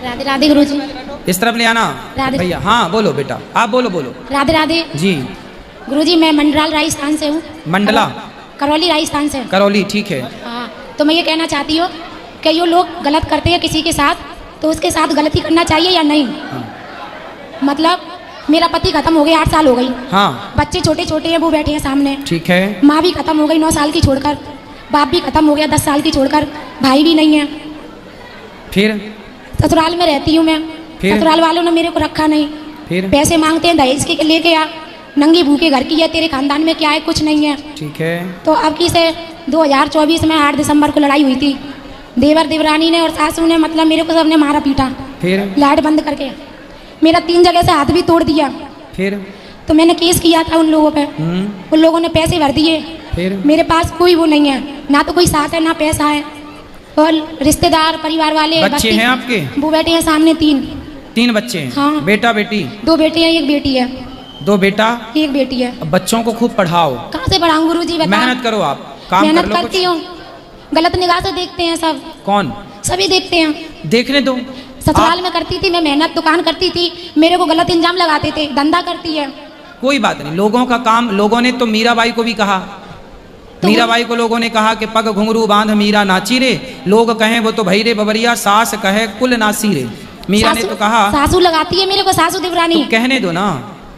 राधे राधे गुरुजी। इस तरफ ले आना राधे। भैया। हाँ बोलो बेटा, आप बोलो बोलो। राधे राधे जी। गुरुजी, मैं मंडराल राजस्थान से हूँ। मंडला? करौली राजस्थान से। करौली, ठीक है। हाँ, तो मैं ये कहना चाहती हूँ कि ये लोग गलत करते हैं किसी के साथ, तो उसके साथ गलती करना चाहिए या नहीं। मतलब मेरा पति खत्म हो गया, 8 साल हो गई। हाँ। बच्चे छोटे छोटे हैं, वो बैठे हैं सामने। ठीक है। माँ भी खत्म हो गई 9 साल की छोड़कर, बाप भी खत्म हो गया 10 साल की छोड़कर, भाई भी नहीं है। फिर ससुराल में रहती हूँ मैं। फिर? ससुराल वालों ने मेरे को रखा नहीं। फिर पैसे मांगते हैं दहेज के लेके आ, नंगी भूखे घर की है, तेरे खानदान में क्या है, कुछ नहीं है। ठीक है। तो अब की से 2024 में 8 दिसंबर को लड़ाई हुई थी। देवर देवरानी ने और सासू ने मतलब मेरे को सबने मारा पीटा। फिर लाइट बंद करके मेरा 3 जगह से हाथ भी तोड़ दिया। फिर तो मैंने केस किया था उन लोगों पे। उन लोगों ने पैसे भर दिए। फिर मेरे पास कोई वो नहीं है, ना तो कोई साथ है ना पैसा है। और रिश्तेदार परिवार वाले बच्चे हैं आपके? वो बैठे हैं सामने 3 बच्चे हैं। हाँ। बेटा बेटी? 2 बेटे हैं, 1 बेटी है। 2 बेटा 1 बेटी है। अब बच्चों को खूब पढ़ाओ। कहाँ से पढ़ाऊँ गुरुजी, बताओ। मेहनत करो, आप काम कर मेहनत लो करती कुछ। हूँ, गलत निगाह से देखते हैं सब। कौन? सभी देखते हैं। देखने दो। ससुराल में करती थी मैं मेहनत, दुकान करती थी, मेरे को गलत इंजाम लगाते थे, धंधा करती है। कोई बात नहीं, लोगों का काम। लोगों ने तो मीराबाई को भी कहा, तो मीराबाई को लोगों ने कहा कि पग घुंघरू बांध मीरा नाची रे, लोग कहें वो तो भई रे बबरिया, सास कहे कुल नासी रे। मीरा ने तो कहा। सासू लगाती है मेरे को, सासू देवरानी। तो कहने दो ना,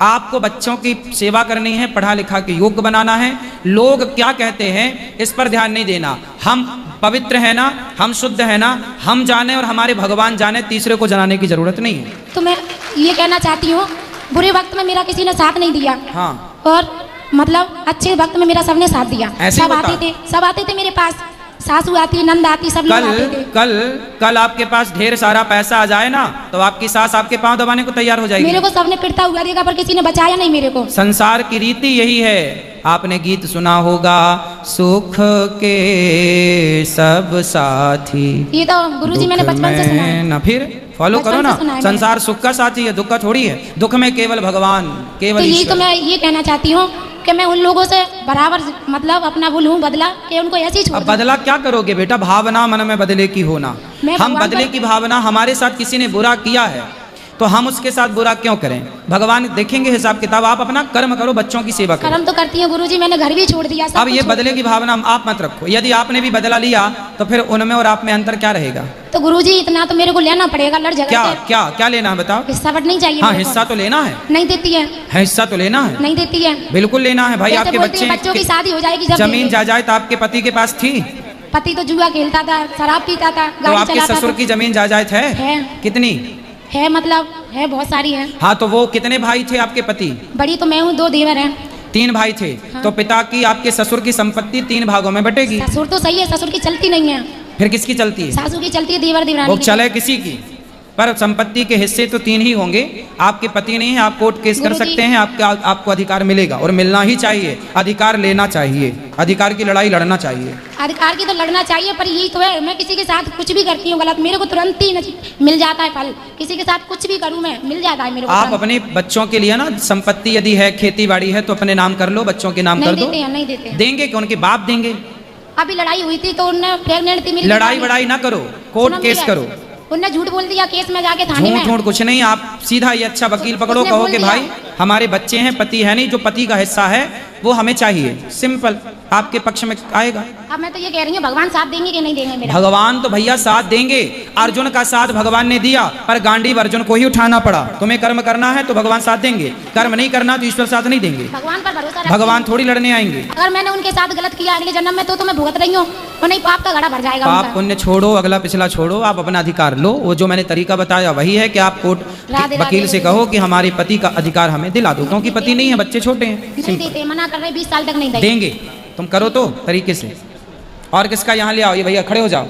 आपको बच्चों की सेवा करनी है, पढ़ा लिखा के योग्य बनाना है। लोग क्या कहते हैं इस पर ध्यान नहीं देना। हम पवित्र है ना, हम शुद्ध है ना, हम जाने और हमारे भगवान जाने, तीसरे को जनाने की जरूरत नहीं है। तो मैं ये कहना चाहती हूँ, बुरे वक्त में मेरा किसी ने साथ नहीं दिया। हाँ। और मतलब अच्छे वक्त में मेरा सबने साथ दिया। ऐसे सब होता? सब आते थे मेरे पास, सासू आती, नंद आती, सब लोग आते थे। कल आपके पास ढेर सारा पैसा आ जाए ना, तो आपकी सास आपके पाँव दबाने को तैयार हो जाएगी। मेरे को सबने पिटता हुआ देखा, पर किसी ने बचाया नहीं मेरे को। संसार की रीति यही है। आपने गीत सुना होगा, सुख के सब साथी। ये तो गुरुजी मैंने बचपन से सुना है। ना फिर फॉलो करो ना। संसार सुख का साथी है, दुख का थोड़ी है। दुख में केवल भगवान, केवल तो यही ईश्वर। तो मैं ये कहना चाहती हूँ कि मैं उन लोगों से बराबर मतलब अपना वो लूँ बदला, कि उनको ऐसे ही छोड़ अब दूं। बदला क्या करोगे बेटा? भावना मन में बदले की होना। मैं हम भगवान बदले पर- की भावना, हमारे साथ किसी ने बुरा किया है तो हम उसके साथ बुरा क्यों करें? भगवान देखेंगे हिसाब किताब। आप अपना कर्म करो, बच्चों की सेवा करो। कर्म तो करती हूँ गुरुजी, मैंने घर भी छोड़ दिया। सब अब ये कुछ छोड़ बदले की भावना आप मत रखो। यदि आपने भी बदला लिया तो फिर उनमें और आप में अंतर क्या रहेगा? तो गुरुजी इतना तो मेरे को लेना पड़ेगा, लड़ झगड़ क्या के। क्या क्या लेना है बताओ? हिस्सा बट नहीं चाहिए हाँ, मेरे को। हिस्सा तो लेना है। नहीं देती है। हिस्सा तो लेना है, नहीं देती है। बिल्कुल लेना है भाई। जैसे आपके बोलती है, बच्चे बच्चों की शादी हो जाएगी जब जमीन देंगे। जायदाद आपके पति के पास थी? पति तो जुआ खेलता था, शराब पीता था, तो गाड़ी आपके चलाता ससुर था। की जमीन जायदाद है? कितनी है मतलब है, बहुत सारी है। हाँ, तो वो कितने भाई थे आपके पति? बड़ी तो मैं हूँ, 2 देवर हैं। 3 भाई थे। हाँ। तो पिता की, आपके ससुर की संपत्ति 3 भागों में बटेगी। ससुर तो सही है, ससुर की चलती नहीं है। फिर किसकी चलती है? सासू की चलती है, देवर देवरानी वो की। चले किसी की, पर संपत्ति के हिस्से तो 3 ही होंगे। आपके पति नहीं है, आप कोर्ट केस कर गुरुजी। सकते हैं। आपको अधिकार मिलेगा और मिलना ही चाहिए। अधिकार लेना चाहिए, अधिकार की लड़ाई लड़ना चाहिए। अधिकार की तो लड़ना चाहिए, पर यही तो है, मैं किसी के साथ कुछ भी करती हूँ गलत, मेरे को तुरंत ही मिल जाता है फल। किसी के साथ कुछ भी करूँ मैं, मिल जाता है मेरे को आप तुरंत। अपने बच्चों के लिए ना, संपत्ति यदि है, खेती बाड़ी है, तो अपने नाम कर लो, बच्चों के नाम नहीं कर दो। देते हैं, नहीं देते हैं। देंगे कि उनके बाप देंगे? अभी लड़ाई हुई थी तो उनने प्रेग्नेंट थी मेरी। लड़ाई बड़ाई ना करो, कोर्ट सुनो केस मेरा, करो। उनने झूठ बोल दिया केस में जाके थाने में। झूठ झूठ कुछ नहीं। आप सीधा ये अच्छा वकील पकड़ो, उसने कहो बोल कि दिया। भाई हमारे बच्चे हैं, पति है नहीं, जो पति का हिस्सा है वो हमें चाहिए। सिंपल, आपके पक्ष में आएगा। अब मैं तो ये कह रही हूँ, भगवान साथ देंगे कि नहीं देंगे मेरा? भगवान तो भैया साथ देंगे। अर्जुन का साथ भगवान ने दिया, पर गांडीव अर्जुन को ही उठाना पड़ा। तुम्हें कर्म करना है तो भगवान साथ देंगे, कर्म नहीं करना तो ईश्वर साथ नहीं देंगे। भगवान पर भरोसा रखती भगवान हूँ। थोड़ी लड़ने आएंगे। अगर मैंने उनके साथ गलत किया अगले जन्म में तो मैं भुगत रही हूँ, और नहीं पाप का घड़ा भर जाएगा पाप उनका। पुण्य छोड़ो, अगला पिछला छोड़ो, आप अपना अधिकार लो। वो जो मैंने तरीका बताया वही है कि आप कोर्ट राधे वकील राधे से कहो कि हमारे पति का अधिकार हमें दिला दो, क्योंकि पति नहीं है, बच्चे छोटे हैं। नहीं सिंपल। देते, मना कर रहे, 20 साल तक नहीं देंगे। देंगे, तुम करो तो तरीके से। और किसका यहाँ ले आओ, ये भैया खड़े हो जाओ।